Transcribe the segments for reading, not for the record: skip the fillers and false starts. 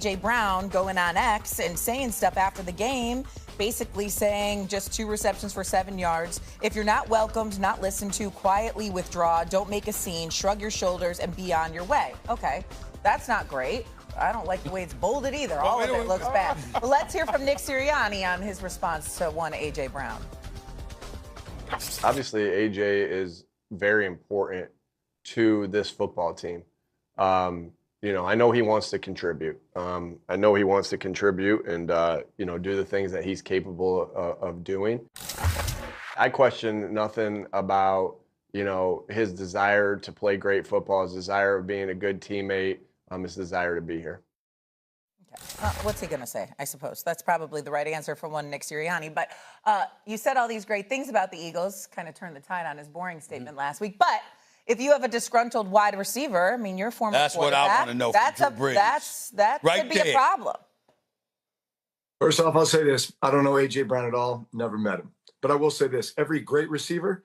A.J. Brown going on X and saying stuff after the game, basically saying just 2 receptions for 7 yards. If you're not welcomed, not listened to, quietly withdraw, don't make a scene, shrug your shoulders, and be on your way. Okay, that's not great. I don't like the way it's bolded either. All of it looks bad. But let's hear from Nick Sirianni on his response to one A.J. Brown. Obviously, A.J. is very important to this football team. You know, I know he wants to contribute. I know he wants to contribute and, you know, do the things that he's capable of doing. I question nothing about, you know, his desire to play great football, his desire of being a good teammate, his desire to be here. Okay. What's he going to say, I suppose? That's probably the right answer from one Nick Sirianni. But you said all these great things about the Eagles, kind of turned the tide on his boring statement last week. But if you have a disgruntled wide receiver, I mean, you're former That's what I want to know from Drew Brees. That right could be there. A problem. First off, I'll say this. I don't know A.J. Brown at all. Never met him. But I will say this. Every great receiver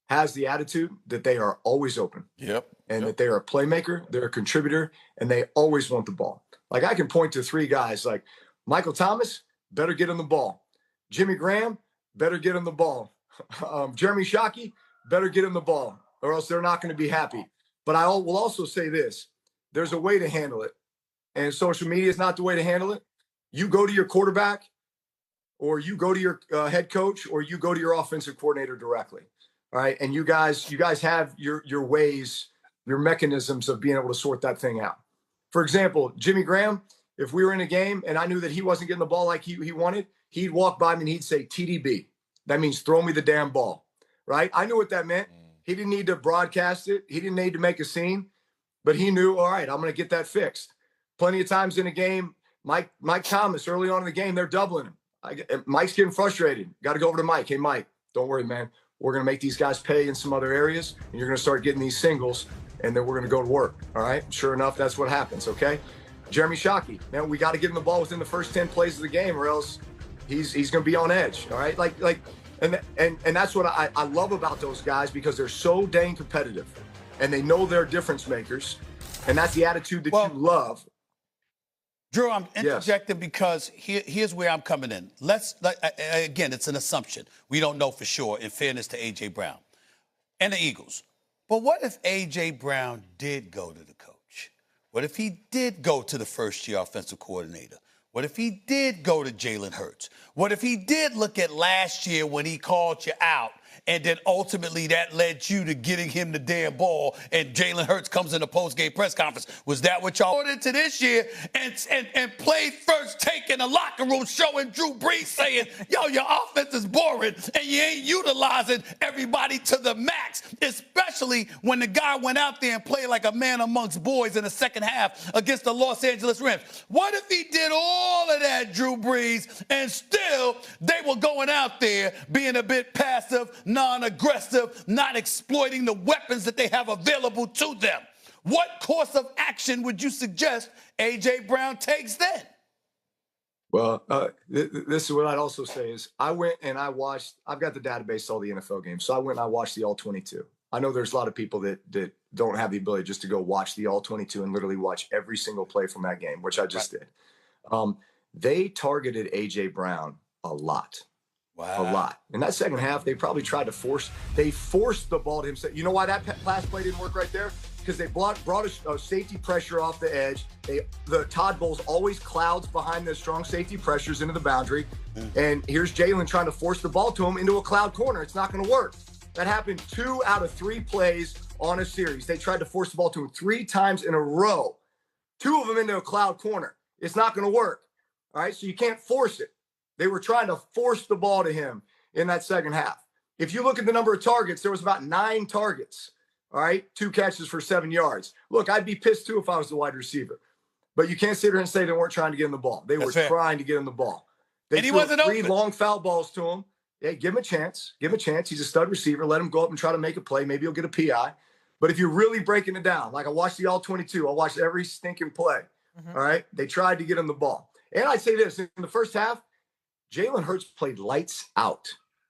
has the attitude that they are always open. Yep. And that they are a playmaker, they're a contributor, and they always want the ball. Like, I can point to 3 guys like Michael Thomas, better get him the ball. Jimmy Graham, better get him the ball. Jeremy Shockey, better get him the ball, or else they're not going to be happy. But I will also say this. There's a way to handle it. And social media is not the way to handle it. You go to your quarterback, or you go to your head coach, or you go to your offensive coordinator directly. All right. And you guys have your ways, your mechanisms of being able to sort that thing out. For example, Jimmy Graham, if we were in a game and I knew that he wasn't getting the ball like he wanted, he'd walk by me and he'd say TDB. That means throw me the damn ball. Right. I knew what that meant. He didn't need to broadcast it. He didn't need to make a scene, but he knew, all right, I'm going to get that fixed. Plenty of times in a game, Mike Thomas, early on in the game, they're doubling him. Mike's getting frustrated. Got to go over to Mike. Hey, Mike, don't worry, man. We're going to make these guys pay in some other areas, and you're going to start getting these singles, and then we're going to go to work, all right? Sure enough, that's what happens, okay? Jeremy Shockey, man, we got to give him the ball within the first 10 plays of the game, or else he's going to be on edge, all right? And that's what I love about those guys, because they're so dang competitive, and they know they're difference makers, and that's the attitude that you love. Drew, I'm interjecting because here's where I'm coming in. Again, it's an assumption. We don't know for sure, in fairness to A.J. Brown and the Eagles. But what if A.J. Brown did go to the coach? What if he did go to the first-year offensive coordinator? What if he did go to Jalen Hurts? What if he did look at last year when he called you out, and then ultimately that led you to getting him the damn ball, and Jalen Hurts comes in the post-game press conference? Was that what y'all ordered into this year and played first take in the locker room, showing Drew Brees saying, yo, your offense is boring and you ain't utilizing everybody to the max, especially when the guy went out there and played like a man amongst boys in the second half against the Los Angeles Rams? What if he did all of that, Drew Brees, and still they were going out there being a bit passive, non-aggressive, not exploiting the weapons that they have available to them? What course of action would you suggest A.J. Brown takes then? Well, this is what I'd also say is I went and I watched, I've got the database to all the NFL games, so I went and I watched the All-22. I know there's a lot of people that don't have the ability just to go watch the All-22 and literally watch every single play from that game, which I just did. They targeted A.J. Brown a lot. Wow. A lot. In that second half, they probably tried to forced the ball to him. You know why that pass play didn't work right there? Because they brought a safety pressure off the edge. The Todd Bowles always clouds behind the strong safety pressures into the boundary. And here's Jalen trying to force the ball to him into a cloud corner. It's not going to work. That happened 2 out of 3 plays on a series. They tried to force the ball to him 3 times in a row. 2 of them into a cloud corner. It's not going to work. All right, so you can't force it. They were trying to force the ball to him in that second half. If you look at the number of targets, there was about 9 targets, all right? 2 catches for 7 yards. Look, I'd be pissed too if I was the wide receiver. But you can't sit here and say they weren't trying to get him the ball. They were trying to get him the ball. They threw 3 long foul balls to him. Hey, give him a chance. Give him a chance. He's a stud receiver. Let him go up and try to make a play. Maybe he'll get a PI. But if you're really breaking it down, like I watched the All-22, I watched every stinking play, all right? They tried to get him the ball. And I'd say this, in the first half, Jalen Hurts played lights out.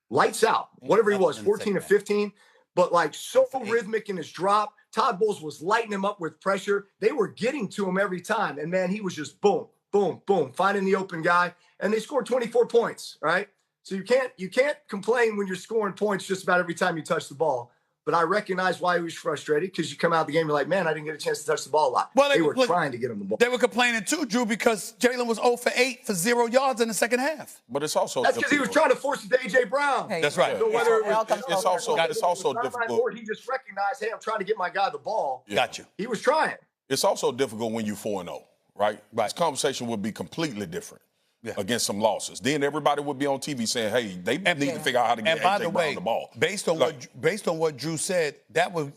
Lights out. Whatever he was, 14 to 15. But like so rhythmic in his drop. Todd Bowles was lighting him up with pressure. They were getting to him every time. And man, he was just boom, boom, boom, finding the open guy. And they scored 24 points, right? So you can't complain when you're scoring points just about every time you touch the ball. But I recognize why he was frustrated, because you come out of the game, you're like, man, I didn't get a chance to touch the ball a lot. Well, they were trying to get him the ball. They were complaining too, Drew, because Jalen was 0 for 8 for 0 yards in the second half. But it's also that's because he was trying to force it to A.J. Brown. That's right. So it's also difficult. He just recognized, hey, I'm trying to get my guy the ball. Yeah. Got you. He was trying. It's also difficult when you're 4-0, right? This conversation would be completely different. Against some losses. Then everybody would be on TV saying, hey, they need to figure out how to get A.J. Brown the ball. Based on what Drew said, that was,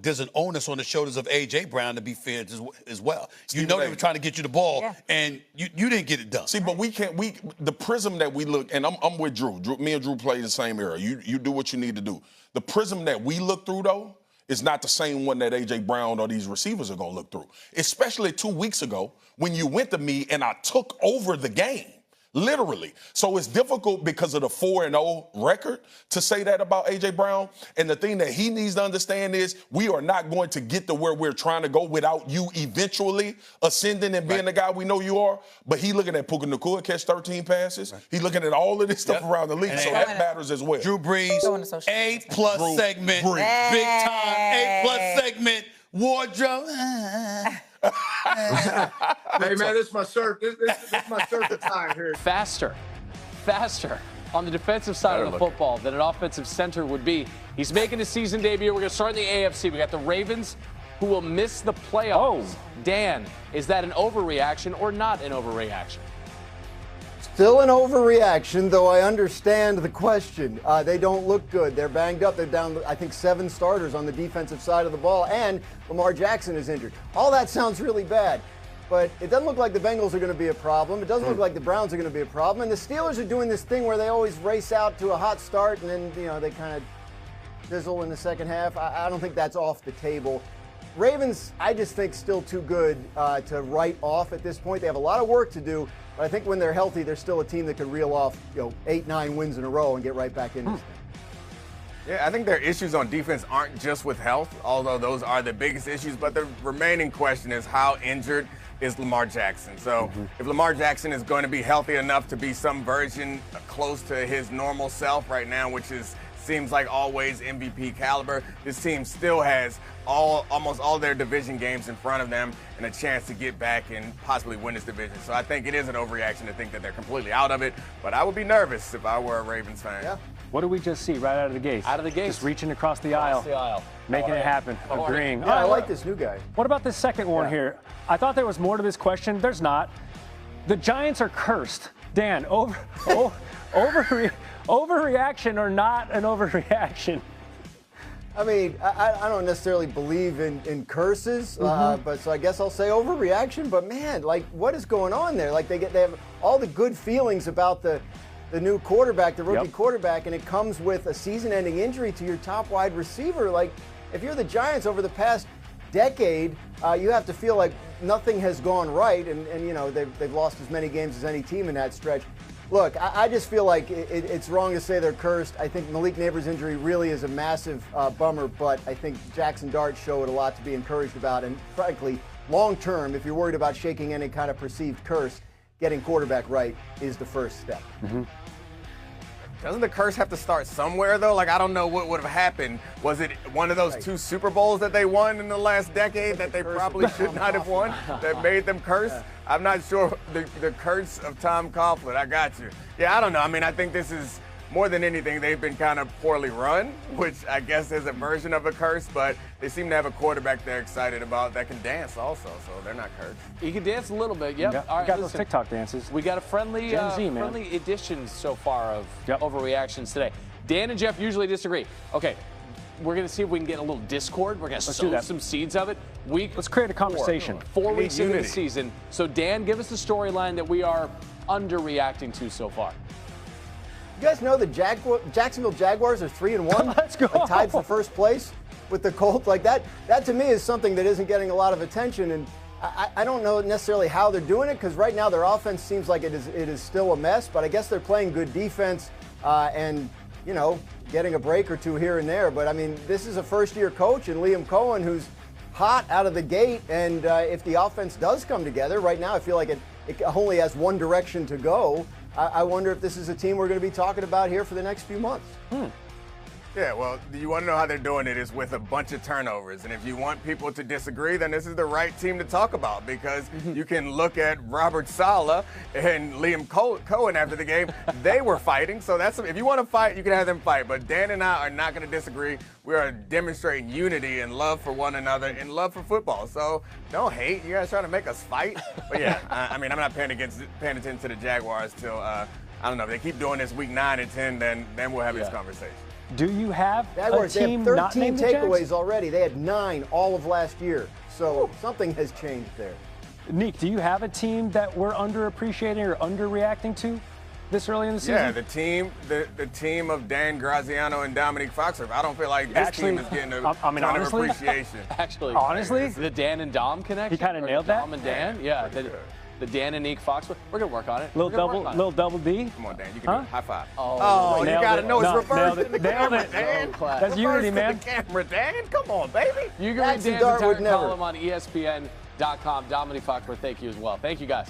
there's an onus on the shoulders of A.J. Brown to be fair as well. They were trying to get you the ball, and you didn't get it done. See, but the prism that we look, and I'm with Drew. Me and Drew play the same era. You do what you need to do. The prism that we look through, though, is not the same one that A.J. Brown or these receivers are going to look through. Especially 2 weeks ago when you went to me and I took over the game, literally. So it's difficult because of the 4-0 record to say that about A.J. Brown. And the thing that he needs to understand is we are not going to get to where we're trying to go without you eventually ascending and being the guy we know you are. But he looking at Puka Nacua catch 13 passes. Right. He's looking at all of this stuff around the league, so that matters as well. Drew Brees, A+ segment, big time, A+ segment, wardrobe. Hey, man, this is my surf. This is my surf time here. Faster on the defensive side of the football than an offensive center would be. He's making his season debut. We're going to start in the AFC. We got the Ravens, who will miss the playoffs. Dan, is that an overreaction or not an overreaction? Still an overreaction, though I understand the question. They don't look good. They're banged up. They're down, I think, 7 starters on the defensive side of the ball, and Lamar Jackson is injured. All that sounds really bad, but it doesn't look like the Bengals are going to be a problem. It doesn't look like the Browns are going to be a problem, and the Steelers are doing this thing where they always race out to a hot start, and then, they kind of fizzle in the second half. I don't think that's off the table. Ravens, I just think, still too good to write off at this point. They have a lot of work to do, but I think when they're healthy, they're still a team that can reel off 8-9 wins in a row and get right back in this thing. Yeah, I think their issues on defense aren't just with health, although those are the biggest issues, but the remaining question is how injured is Lamar Jackson. So if Lamar Jackson is going to be healthy enough to be some version close to his normal self right now, which seems like always MVP caliber, this team still has almost all their division games in front of them and a chance to get back and possibly win this division. So I think it is an overreaction to think that they're completely out of it, but I would be nervous if I were a Ravens fan. Yeah. What did we just see right out of the gate? Out of the gate. Just reaching across the aisle. Making it happen. Agreeing. Yeah, I like this new guy. What about this second one here? I thought there was more to this question. There's not. The Giants are cursed. Dan, overreaction or not an overreaction? I mean, I don't necessarily believe in curses, but so I guess I'll say overreaction. But man, what is going on there? They have all the good feelings about the new quarterback, the rookie quarterback, and it comes with a season-ending injury to your top wide receiver. If you're the Giants over the past decade, you have to feel like nothing has gone right, and they've lost as many games as any team in that stretch. Look, I just feel like it's wrong to say they're cursed. I think Malik Neighbors' injury really is a massive bummer, but I think Jackson Dart showed a lot to be encouraged about. And frankly, long term, if you're worried about shaking any kind of perceived curse, getting quarterback right is the first step. Doesn't the curse have to start somewhere, though? I don't know what would have happened. Was it one of those 2 Super Bowls that they won in the last decade that they probably should not have won that made them cursed? Yeah. I'm not sure. The curse of Tom Coughlin. I got you. Yeah, I don't know. I mean, I think this is more than anything, they've been kind of poorly run, which I guess is a version of a curse, but they seem to have a quarterback they're excited about that can dance also, so they're not cursed. He can dance a little bit, yep. All right, we got those TikTok dances. We got a friendly edition so far of overreactions today. Dan and Jeff usually disagree. Okay, we're going to see if we can get a little discord. We're going to sow some seeds of it. Let's create a conversation. 4 weeks into the season. So, Dan, give us the storyline that we are underreacting to so far. You guys know the Jacksonville Jaguars are 3-1? Let's go. Tied for first place with the Colts. That to me is something that isn't getting a lot of attention. And I don't know necessarily how they're doing it, because right now their offense seems like it is still a mess. But I guess they're playing good defense and, getting a break or two here and there. But, I mean, this is a first-year coach and Liam Cohen who's hot out of the gate. And if the offense does come together, right now I feel like it only has one direction to go. I wonder if this is a team we're going to be talking about here for the next few months. Yeah, well, you want to know how they're doing it is with a bunch of turnovers. And if you want people to disagree, then this is the right team to talk about because you can look at Robert Saleh and Liam Cohen after the game. They were fighting. So if you want to fight, you can have them fight. But Dan and I are not going to disagree. We are demonstrating unity and love for one another and love for football. So don't hate. You guys trying to make us fight. But yeah, I mean, I'm not paying attention to the Jaguars till, I don't know, if they keep doing this week 9 and 10, then we'll have this conversation. Do you have Jaguars, a team they have not 13 named the Jags? takeaways already. They had 9 all of last year. So something has changed there. Nick, do you have a team that we're underappreciating or underreacting to this early in the season? Yeah, the team of Dan Graziano and Dominique Foxworth. I don't feel like this team is getting a ton of appreciation. Honestly, the Dan and Dom connection. He kind of nailed that. Dom and Dan, yeah. The Dan and Nick Foxworth. We're gonna work on it. Little double D. Come on, Dan, you can do it. High five. Oh, you gotta know it's reversed in the Nailed camera, it. Dan. That's unity, man. The camera, Dan. Come on, baby. You can read Dan's entire column on ESPN.com. Dominique Foxworth, thank you as well. Thank you, guys.